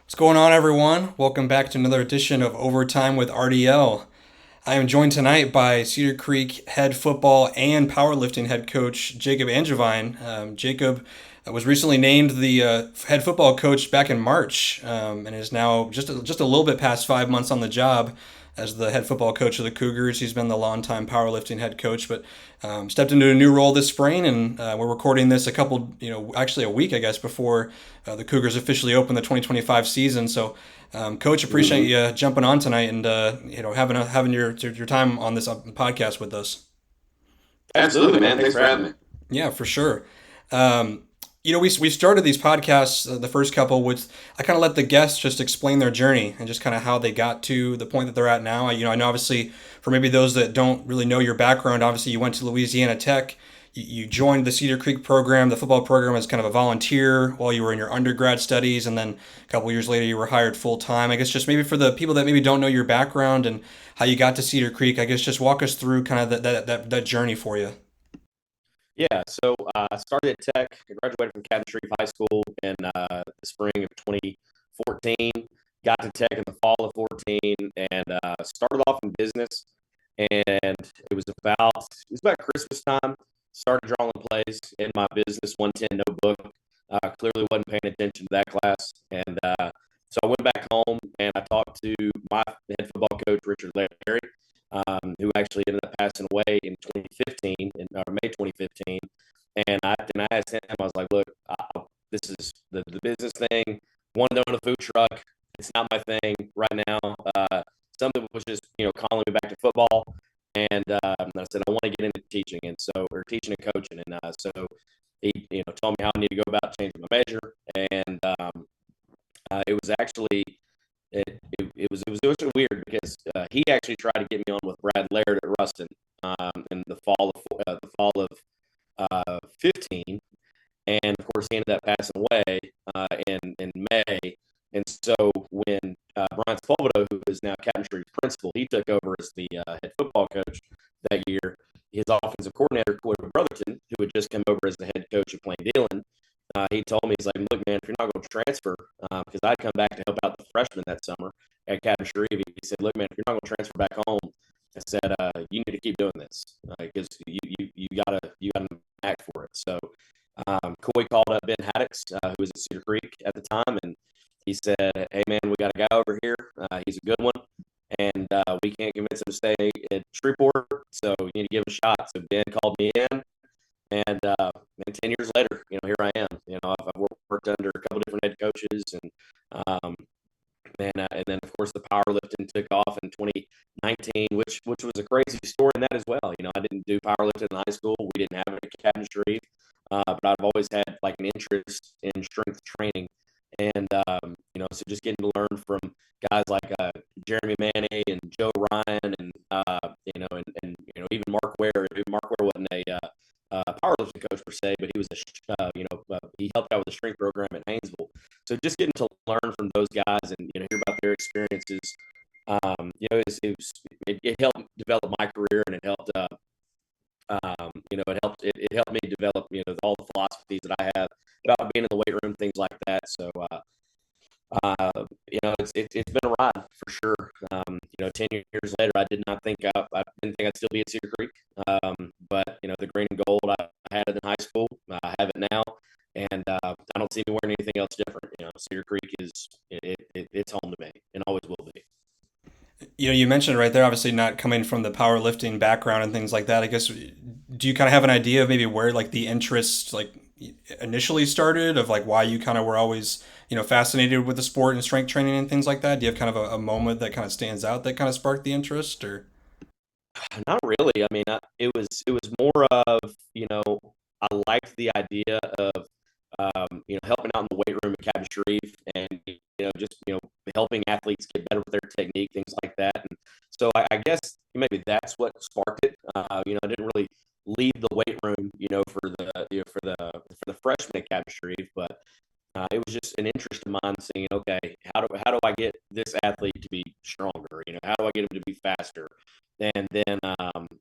What's going on, everyone? Welcome back to another edition of Overtime with RDL. I am joined tonight by Cedar Creek head football and powerlifting head coach Jacob Angevine. Jacob was recently named the head football coach back in March, and is now just a little bit past 5 months on the job as the head football coach of the Cougars. He's been the longtime powerlifting head coach, but stepped into a new role this spring, and we're recording this actually a week, I guess, before the Cougars officially open the 2025 season. So, Coach, appreciate hmm you jumping on tonight and having your time on this podcast with us. Absolutely, man. Thanks for having me. Yeah, for sure. Um, we started these podcasts, the first couple, with I kind of let the guests just explain their journey and just kind of how they got to the point that they're at now. I know obviously for maybe those that don't really know your background, obviously you went to Louisiana Tech. You joined the Cedar Creek program, the football program, as kind of a volunteer while you were in your undergrad studies, and then a couple years later you were hired full time. I guess just maybe for the people that maybe don't know your background and how you got to Cedar Creek, I guess just walk us through kind of that journey for you. I started at Tech. I graduated from Cabot Street High School in the spring of 2014. Got to Tech in the fall of 14, and started off in business. And it was about Christmas time. Started drawing plays in my business 110 notebook. Clearly wasn't paying attention to that class, and so I went back home and I talked to my head football coach Richard Larry, who actually ended up passing away in 2015, or May 2015. And I asked him, I was like, look, this is the business thing. Want to own a food truck. It's not my thing right now. Something was just, calling me back to football. And I said, I want to get into teaching or teaching and coaching. And so he, told me how I need to go about changing my major. And it was actually, it was weird because he actually tried to get me on with Brad Laird at Ruston in the fall of 15, and of course he ended up passing away in May. And so when Brian Spolvito, who is now Captain Street's principal, he took over as the head football coach that year. His offensive coordinator, Corey Brotherton, who had just come over as the head coach of Plain Dealing, he told me, he's like, look, man, if you're not going to transfer, because I'd come back to help out the freshmen that summer at Cabot Street, he said, look, man, if you're not going to transfer back home, I said, you need to keep doing this because you gotta act for it. So Coy called up Ben Haddix, who was at Cedar Creek at the time, and he said, hey, man, we got a guy over here. He's a good one, and we can't convince him to stay at Shreveport, so you need to give him a shot. So Ben called me in, and 10 years later, here I am. I've worked under a couple different head coaches, and then of course the powerlifting took off in 2019, which was a crazy story in that as well. I didn't do powerlifting in high school. We didn't have it at Cabin Street, but I've always had like an interest in strength training, and so just getting to learn from guys like Jeremy Manny and Joe Ryan, and even Mark Ware. Mark Ware wasn't a powerlifting coach per se, but he was he helped out with the strength program at Haynesville. So just getting to learn from those guys and hear about their experiences, it helped develop my career, and it helped me develop all the philosophies that I have about being in the weight room, things like that. So it's been a ride for sure. 10 years later, I didn't think I'd still be at Cedar Creek. But the green and gold I had it in high school, I have it now, and I don't see me wearing anything else different. Cedar Creek it's home to me and always will be. You mentioned right there, obviously not coming from the powerlifting background and things like that. I guess, do you kind of have an idea of maybe where like the interest like initially started of like why you kind of were always fascinated with the sport and strength training and things like that? Do you have kind of a moment that kind of stands out that kind of sparked the interest, or? Not really. I mean, it was more of I liked the idea of helping out in the weight room at Cabin Sharif, and just helping athletes get better with their technique, things like that. And so I guess maybe that's what sparked it. I didn't really leave the weight room, for the freshmen at Cabin Sharif, but it was just an interest of mine, saying, okay, how do I get this athlete to be stronger? How do I get him to be faster? And then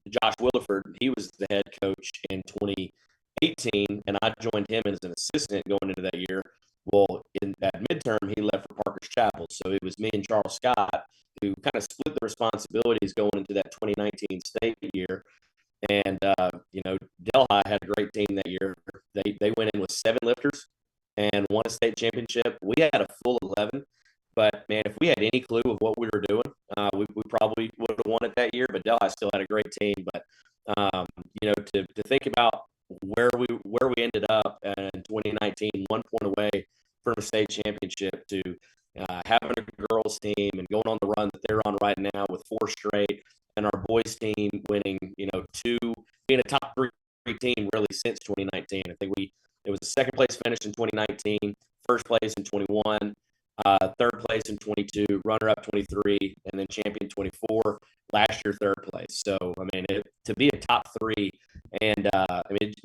Josh Williford, he was the head coach in 2018, and I joined him as an assistant going into that year. Well, in at midterm, he left for Parker's Chapel, so it was me and Charles Scott who kind of split the responsibilities going into that 2019 state year. And Delhi had a great team that year. They went in with seven lifters and won a state championship. We had a full 11, but man, if we had any clue of what we were doing, we probably would have won it that year. But Delhi still had a great team. But to think about where we ended up in 2019, 1 point away from a state championship, to having a girls team and going on the run that they're on right now with four straight, and our boys team winning, two, being a top three team really since 2019. I think it was a second place finish in 2019, first place in 21, third place in 22, runner up 23, and then champion 24. Last year, third place. So I mean, to be a top three, and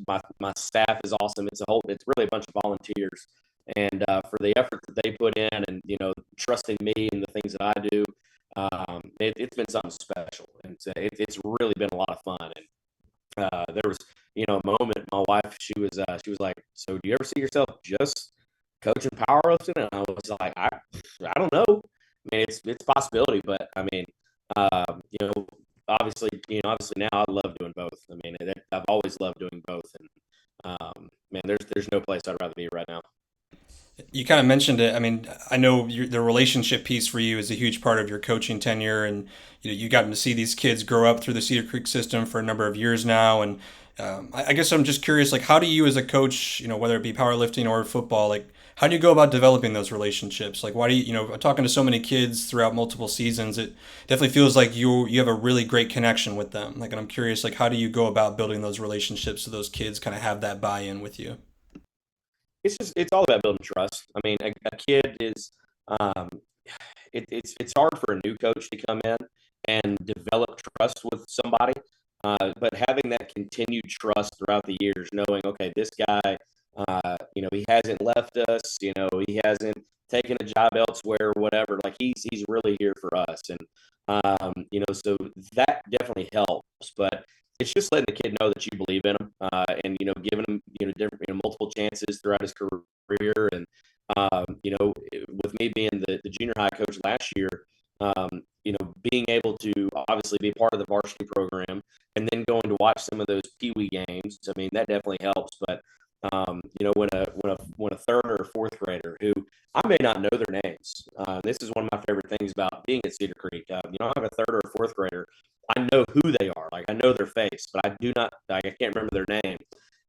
my staff is awesome. It's really a bunch of volunteers, and for the effort that they put in, and trusting me and the things that I do, it's been something special, and it's really been a lot of fun. And there was a moment, my wife, she was like, "So do you ever see yourself just coaching powerlifting?" And I was like, I don't know. I mean, it's a possibility, but I mean, uh, you know, obviously now I love doing both. I mean, I've always loved doing both, and man, there's no place I'd rather be right now. You kind of mentioned it. I mean, I know the relationship piece for you is a huge part of your coaching tenure, and you gotten to see these kids grow up through the Cedar Creek system for a number of years now. And I guess I'm just curious, like, how do you as a coach, whether it be powerlifting or football, like, how do you go about developing those relationships? Like, why do talking to so many kids throughout multiple seasons, it definitely feels like you have a really great connection with them. Like, and I'm curious, like, how do you go about building those relationships so those kids kind of have that buy-in with you? It's all about building trust. I mean, a kid is um, it's hard for a new coach to come in and develop trust with somebody, but having that continued trust throughout the years, knowing, okay, this guy, he hasn't left us, he hasn't taken a job elsewhere, whatever. Like he's really here for us, and so that definitely helps. But it's just letting the kid know that you believe in him, and giving him different, multiple chances throughout his career. And with me being the junior high coach last year, being able to obviously be part of the varsity program and then going to watch some of those Pee Wee games, I mean that definitely helps. But when a third or a fourth grader who I may not know their names, this is one of my favorite things about being at Cedar Creek. I have a third or a fourth grader. I know who they are, like I know their face, but I do not, like I can't remember their name.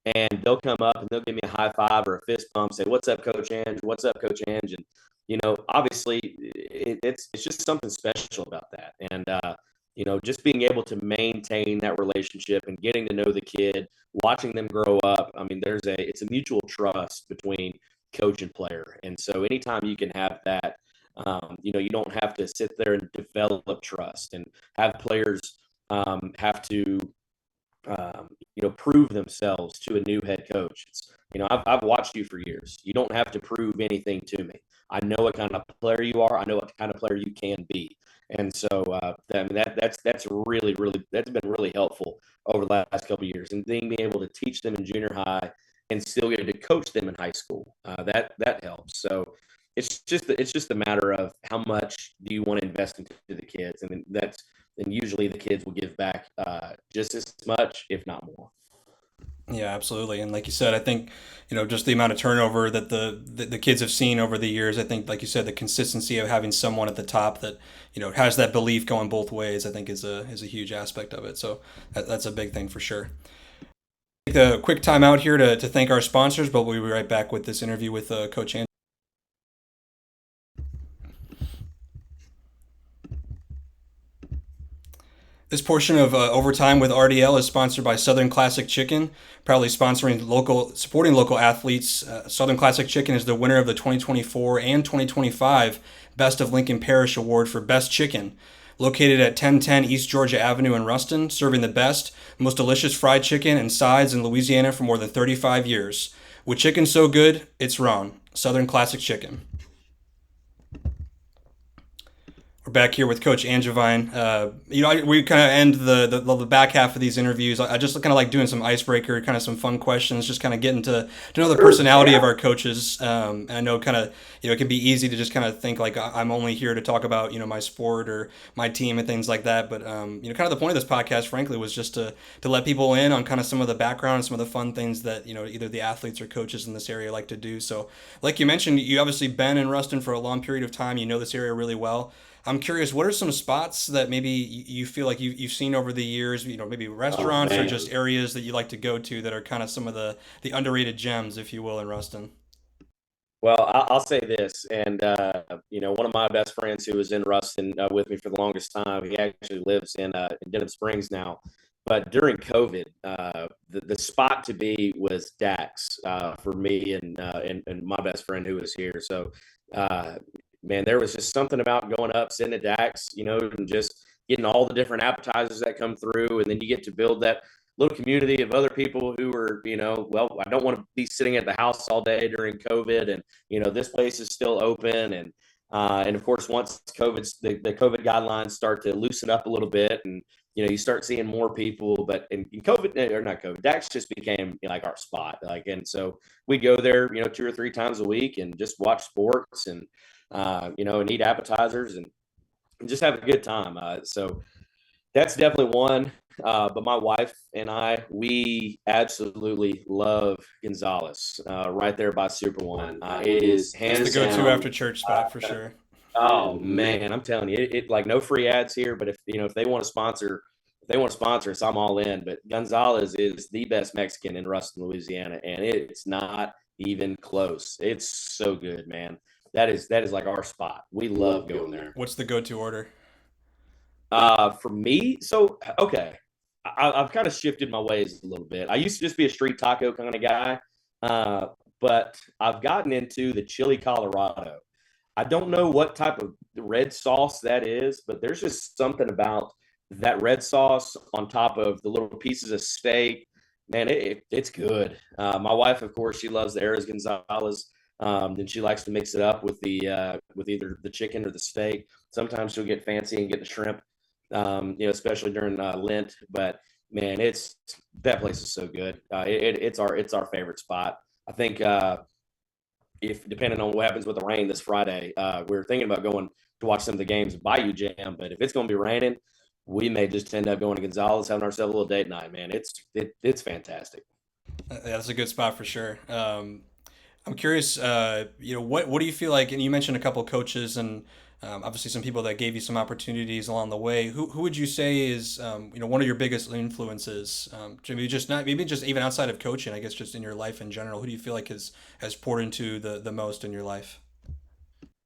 And they'll come up and they'll give me a high five or a fist pump, say, "What's up, Coach Ange? What's up, Coach Ange?" And obviously, it's just something special about that. And just being able to maintain that relationship and getting to know the kid, watching them grow up. I mean, it's a mutual trust between coach and player, and so anytime you can have that, you don't have to sit there and develop trust and have players have to prove themselves to a new head coach. I've watched you for years. You don't have to prove anything to me. I know what kind of player you are. I know what kind of player you can be. And so, I mean, that's really, really, that's been really helpful over the last couple of years. And being able to teach them in junior high and still get to coach them in high school, that helps. So it's just a matter of how much do you want to invest into the kids, and then usually the kids will give back just as much, if not more. Yeah, absolutely. And like you said, I think, just the amount of turnover that the kids have seen over the years, I think, like you said, the consistency of having someone at the top that, has that belief going both ways, I think is a huge aspect of it. So that's a big thing for sure. Take a quick time out here to thank our sponsors, but we'll be right back with this interview with Coach Andrew. This portion of Overtime with RDL is sponsored by Southern Classic Chicken, proudly supporting local athletes. Southern Classic Chicken is the winner of the 2024 and 2025 Best of Lincoln Parish Award for Best Chicken. Located at 1010 East Georgia Avenue in Ruston, serving the best, most delicious fried chicken and sides in Louisiana for more than 35 years. With chicken so good, it's wrong. Southern Classic Chicken. We're back here with Coach Angevine. We kind of end the back half of these interviews. I just kind of like doing some icebreaker, kind of some fun questions, just kind of getting to know the Sure. personality of Yeah. our coaches. And I know kind of it can be easy to just kind of think like I'm only here to talk about my sport or my team and things like that. But kind of the point of this podcast, frankly, was just to let people in on kind of some of the background and some of the fun things that either the athletes or coaches in this area like to do. So, like you mentioned, you obviously been in Ruston for a long period of time. You know this area really well. I'm curious, what are some spots that maybe you feel like you've seen over the years, maybe Oh restaurants or just man. areas that you like to go to that are kind of some of the underrated gems, if you will, in Ruston? Well, I'll say this, and one of my best friends who was in Ruston with me for the longest time, he actually lives in Denham Springs now. But during COVID, the spot to be was Dax for me and my best friend who was here. So, uh, man, there was just something about going up, sitting at Dax, and just getting all the different appetizers that come through, and then you get to build that little community of other people who are, well, I don't want to be sitting at the house all day during COVID, and this place is still open, and of course, once the COVID guidelines start to loosen up a little bit, and you start seeing more people, but in COVID or not COVID, Dax just became like our spot, like, and so we go there, 2 or 3 times a week, and just watch sports and and eat appetizers and just have a good time. So that's definitely one. But my wife and I, we absolutely love Gonzalez, right there by Super One. It is That's the hands go-to down. after church spot for sure. Oh man, I'm telling you, it like no free ads here. But if they want to sponsor, if they want to sponsor us, I'm all in. But Gonzalez is the best Mexican in Ruston, Louisiana, and it's not even close. It's so good, man. That is like our spot. We love going there. What's the go-to order? For me, so okay, I've kind of shifted my ways a little bit. I used to just be a street taco kind of guy, uh, but I've gotten into the chili Colorado. I don't know what type of red sauce that is, but there's just something about that red sauce on top of the little pieces of steak. Man, it's good. My wife, of course, she loves the Ares Gonzalez. Then she likes to mix it up with the with either the chicken or the steak. Sometimes she'll get fancy and get the shrimp, especially during Lent. But man, it's that place is so good. It's our favorite spot. I think if depending on what happens with the rain this Friday, we're thinking about going to watch some of the games at Bayou Jam. But if it's going to be raining, we may just end up going to Gonzalez, having ourselves a little date night. Man, it's fantastic. That's a good spot for sure. I'm curious, what do you feel like? And you mentioned a couple coaches and obviously some people that gave you some opportunities along the way. Who would you say is one of your biggest influences? Maybe just not maybe just even outside of coaching, I guess just in your life in general. Who do you feel like has poured into the most in your life?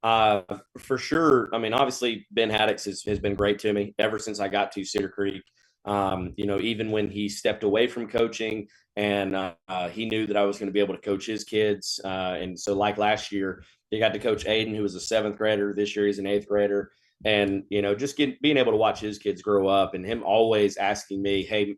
Uh, for sure. I mean, obviously, Ben Haddix has been great to me ever since I got to Cedar Creek. Even when he stepped away from coaching and he knew that I was going to be able to coach his kids. And so, like last year, he got to coach Aiden, who was a seventh grader. This year, he's an eighth grader. And just being able to watch his kids grow up, and him always asking me, hey,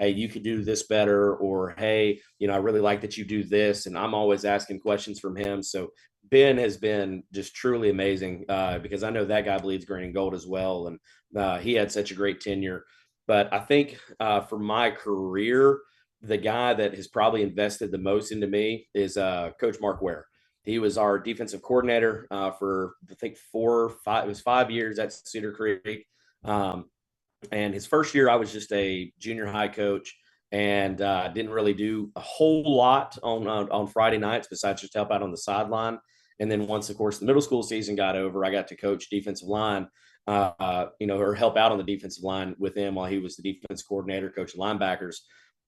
you could do this better, or hey, I really like that you do this, and I'm always asking questions from him. So Ben has been just truly amazing because I know that guy bleeds green and gold as well, and he had such a great tenure. But I think for my career, the guy that has probably invested the most into me is Coach Mark Ware. He was our defensive coordinator for I think 4 or 5. It was 5 years at Cedar Creek. Um, and his first year, I was just a junior high coach and didn't really do a whole lot on Friday nights besides just help out on the sideline. And then once, of course, the middle school season got over, I got to coach defensive line, or help out on the defensive line with him while he was the defense coordinator, coaching linebackers.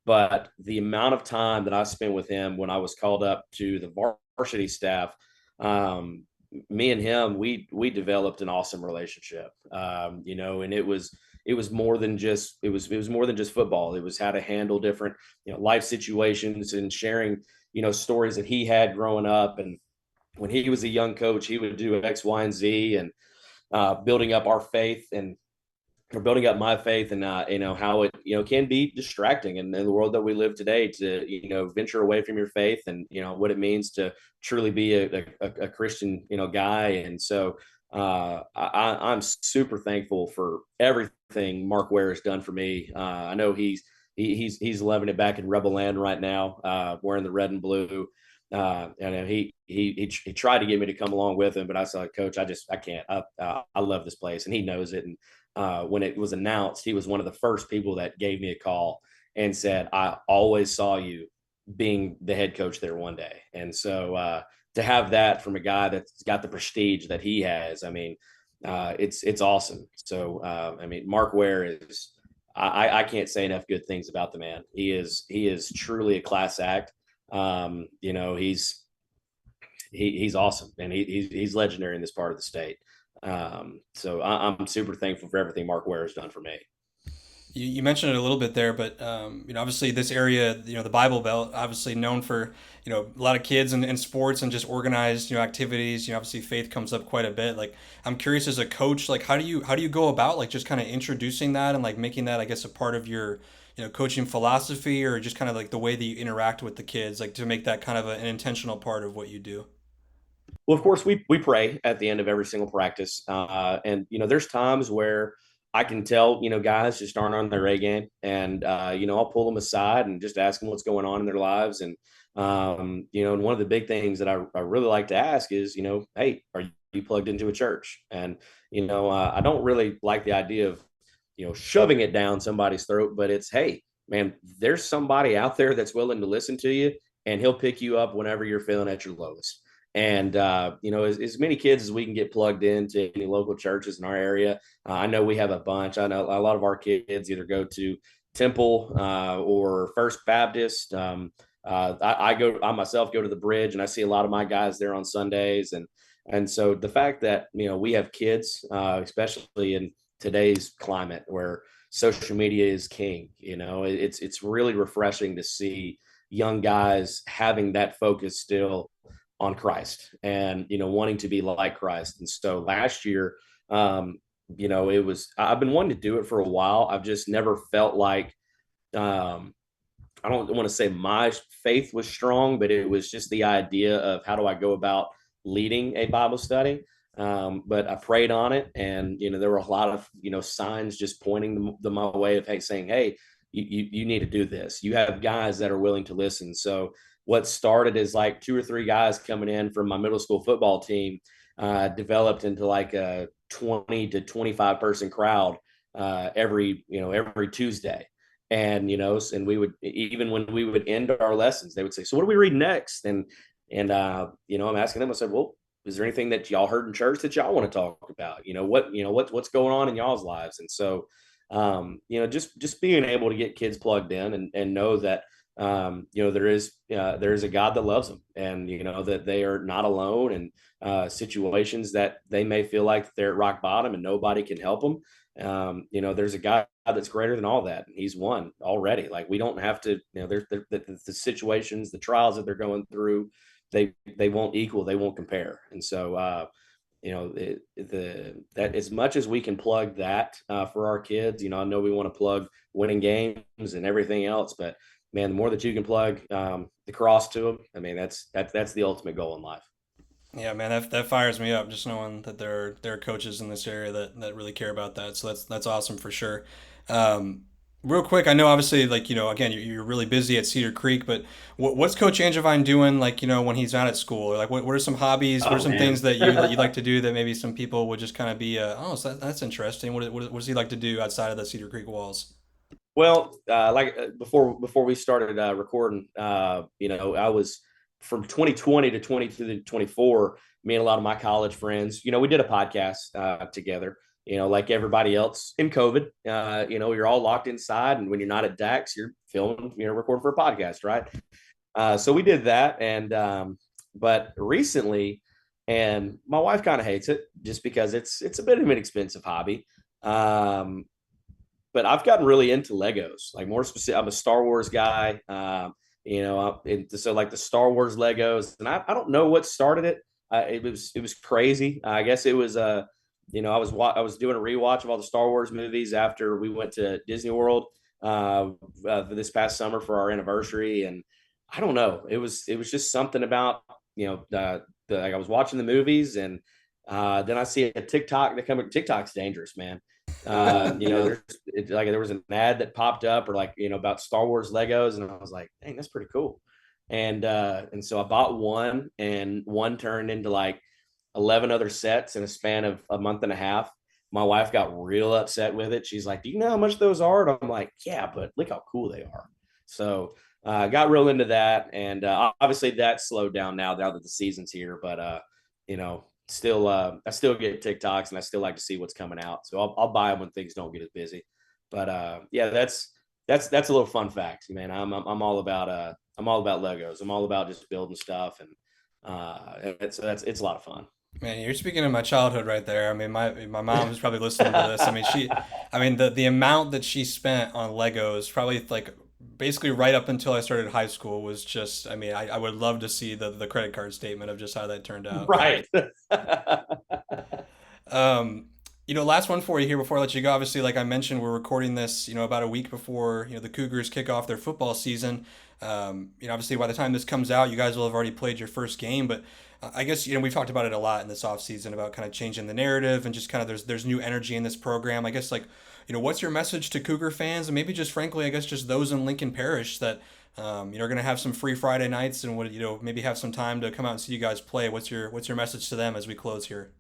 But the amount of time that I spent with him when I was called up to the varsity staff, me and him, we developed an awesome relationship. And it was more than just it was more than just football. It was how to handle different life situations and sharing stories that he had growing up. And when he was a young coach, he would do X, Y, and Z, and building up our faith. And for building up my faith, and how it can be distracting in the world that we live today, to venture away from your faith, and what it means to truly be a Christian guy. And so I'm super thankful for everything Mark Ware has done for me. I know he's loving it back in Rebel Land right now, wearing the red and blue. And he tried to get me to come along with him, but I said, Coach, I can't. I love this place, and he knows it. And when it was announced, he was one of the first people that gave me a call and said, I always saw you being the head coach there one day. And so to have that from a guy that's got the prestige that he has, I mean, it's awesome. So I mean, Mark Ware is, I can't say enough good things about the man. He is truly a class act. He's awesome, and he's legendary in this part of the state. So I'm super thankful for everything Mark Ware has done for me. You mentioned it a little bit there, but obviously this area, the Bible Belt, obviously known for a lot of kids and sports and just organized activities. Obviously faith comes up quite a bit. Like I'm curious as a coach, like how do you go about like just kind of introducing that and like making that I guess a part of your coaching philosophy, or just kind of like the way that you interact with the kids, like to make that kind of an intentional part of what you do. Well, of course, we pray at the end of every single practice, and there's times where I can tell guys just aren't on their A game, and I'll pull them aside and just ask them what's going on in their lives. And and one of the big things that I really like to ask is, hey, are you plugged into a church? And I don't really like the idea of shoving it down somebody's throat, but it's, hey, man, there's somebody out there that's willing to listen to you, and he'll pick you up whenever you're feeling at your lowest. And as many kids as we can get plugged into any local churches in our area. I know we have a bunch. I know a lot of our kids either go to Temple or First Baptist. I myself go to the Bridge, and I see a lot of my guys there on Sundays. And so the fact that we have kids, especially in today's climate where social media is king, it's really refreshing to see young guys having that focus still on Christ, and wanting to be like Christ. And so last year, it was, I've been wanting to do it for a while. I've just never felt like, I don't want to say my faith was strong, but it was just the idea of how do I go about leading a Bible study. But I prayed on it, and there were a lot of signs just pointing my way of, hey, saying, hey, you need to do this. You have guys that are willing to listen. So what started as like two or three guys coming in from my middle school football team developed into like a 20 to 25 person crowd every Tuesday. And and we would, even when we would end our lessons, they would say, so what do we read next? And I'm asking them, I said, well, is there anything that y'all heard in church that y'all want to talk about? What's going on in y'all's lives? And so just being able to get kids plugged in, and know that there is a God that loves them, and that they are not alone in situations that they may feel like they're at rock bottom and nobody can help them. There's a God that's greater than all that, and He's won already. Like, we don't have to, there's the situations, the trials that they're going through, they won't equal, they won't compare. And so that as much as we can plug that for our kids, I know we want to plug winning games and everything else, but man, the more that you can plug the cross to them, I mean, that's the ultimate goal in life. Yeah, man, that fires me up just knowing that there are coaches in this area that really care about that. So that's awesome for sure. Um, Real quick, I know obviously like again you're really busy at Cedar Creek, but what's Coach Angevine doing like when he's not at school? Or like what are some hobbies? What are Oh some man. things that you like to do that maybe some people would just kind of be oh, so that's interesting. What does he like to do outside of the Cedar Creek walls? Well, before we started recording, I was from 2020 to 22 to 24. Me and a lot of my college friends, we did a podcast together. Like everybody else in COVID, you're all locked inside, and when you're not at DAX, you're filming, recording for a podcast, right? So we did that, and but recently, and my wife kind of hates it just because it's a bit of an expensive hobby. Um, but I've gotten really into Legos, like more specific. I'm a Star Wars guy, so like the Star Wars Legos, and I don't know what started it. It was crazy. I guess it was I was doing a rewatch of all the Star Wars movies after we went to Disney World this past summer for our anniversary, and I don't know, it was just something about like I was watching the movies, and then I see a TikTok that come. TikTok's dangerous, man. Like there was an ad that popped up, or like about Star Wars Legos, and I was like, dang, that's pretty cool. And so I bought one, and one turned into like 11 other sets in a span of a month and a half. My wife got real upset with it. She's like, "Do you know how much those are?" And I'm like, "Yeah, but look how cool they are." So got real into that, and obviously that slowed down now that the season's here. But still, I still get TikToks, and I still like to see what's coming out. So I'll buy them when things don't get as busy. But yeah, that's a little fun fact, man. I'm all about Legos. I'm all about just building stuff, and it's a lot of fun. Man, you're speaking of my childhood right there. I mean, my mom is probably listening to this. I mean, the amount that she spent on Legos, probably like basically right up until I started high school, was just. I mean, I would love to see the credit card statement of just how that turned out. Right. Um, last one for you here before I let you go. Obviously, like I mentioned, we're recording this, about a week before, the Cougars kick off their football season. Obviously, by the time this comes out, you guys will have already played your first game. But I guess, we've talked about it a lot in this offseason about kind of changing the narrative and just kind of there's new energy in this program. I guess, like, what's your message to Cougar fans and maybe just frankly, I guess, just those in Lincoln Parish that, are going to have some free Friday nights and would, maybe have some time to come out and see you guys play. What's your message to them as we close here?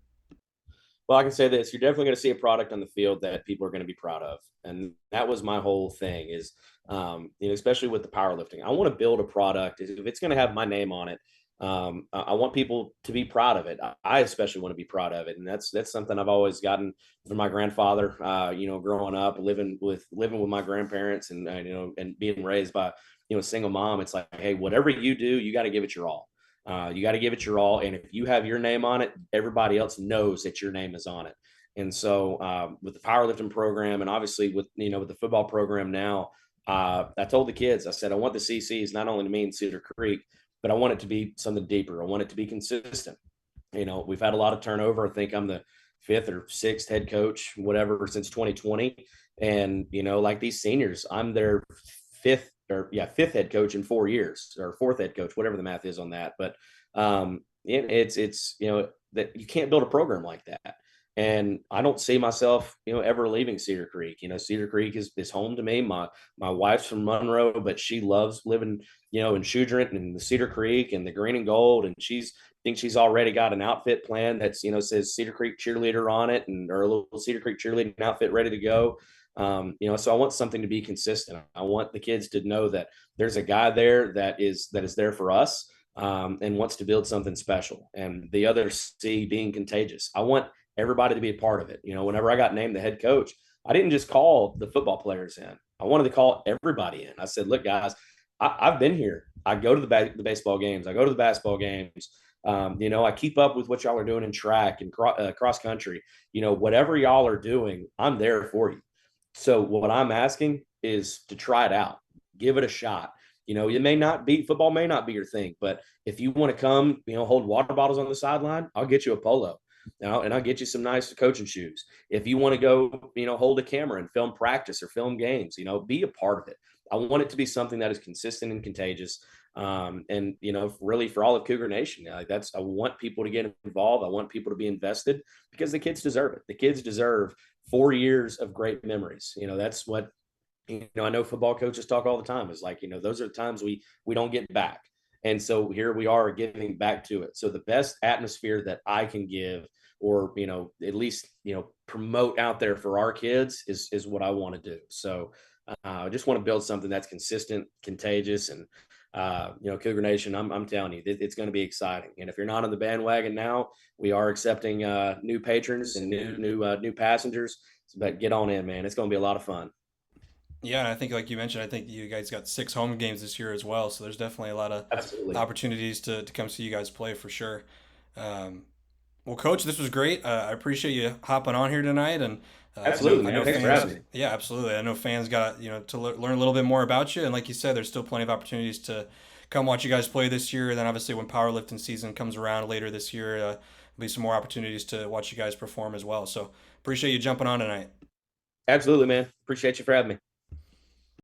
Well, I can say this: you're definitely going to see a product on the field that people are going to be proud of, and that was my whole thing. Is especially with the powerlifting, I want to build a product. If it's going to have my name on it, I want people to be proud of it. I especially want to be proud of it, and that's something I've always gotten from my grandfather. Growing up, living with my grandparents, and and being raised by a single mom. It's like, hey, whatever you do, you got to give it your all. You got to give it your all, and if you have your name on it, everybody else knows that your name is on it. And so, with the powerlifting program, and obviously with the football program now, I told the kids, I said, I want the CCs not only to mean Cedar Creek, but I want it to be something deeper. I want it to be consistent. We've had a lot of turnover. I think I'm the fifth or sixth head coach, whatever, since 2020. And, like these seniors, I'm their fifth head coach in 4 years, or fourth head coach, whatever the math is on that. But it's that you can't build a program like that. And I don't see myself, ever leaving Cedar Creek. Cedar Creek is home to me. My wife's from Monroe, but she loves living, in Shudrint and the Cedar Creek and the green and gold. And thinks she's already got an outfit plan that's, says Cedar Creek cheerleader on it, and or a little Cedar Creek cheerleading outfit ready to go. So I want something to be consistent. I want the kids to know that there's a guy there that is there for us, and wants to build something special. And the other C being contagious. I want everybody to be a part of it. Whenever I got named the head coach, I didn't just call the football players in. I wanted to call everybody in. I said, look, guys, I've been here. I go to the baseball games. I go to the basketball games. I keep up with what y'all are doing in track and cross country. Whatever y'all are doing, I'm there for you. So what I'm asking is to try it out, give it a shot. It may not be football, may not be your thing, but if you want to come, hold water bottles on the sideline, I'll get you a polo. And I'll get you some nice coaching shoes. If you want to go, hold a camera and film practice or film games, be a part of it. I want it to be something that is consistent and contagious. And really for all of Cougar Nation, I want people to get involved. I want people to be invested because the kids deserve it. The kids deserve 4 years of great memories. That's what, I know football coaches talk all the time, is like, those are the times we don't get back. And so here we are giving back to it. So the best atmosphere that I can give, or, at least, promote out there for our kids is what I want to do. So I just want to build something that's consistent, contagious, and, Cougar Nation, I'm telling you, it's going to be exciting. And if you're not on the bandwagon now, we are accepting new patrons and new passengers. But get on in, man. It's going to be a lot of fun. Yeah, and I think like you mentioned, I think you guys got 6 home games this year as well. So there's definitely a lot of Absolutely. opportunities to come see you guys play for sure. Um, well, Coach, this was great. I appreciate you hopping on here tonight, and Absolutely, I man. know Thanks for fans. having me. Yeah, absolutely. I know fans got to learn a little bit more about you, and like you said, there's still plenty of opportunities to come watch you guys play this year. And then obviously when powerlifting season comes around later this year, be some more opportunities to watch you guys perform as well. So appreciate you jumping on tonight. Absolutely, man. Appreciate you for having me.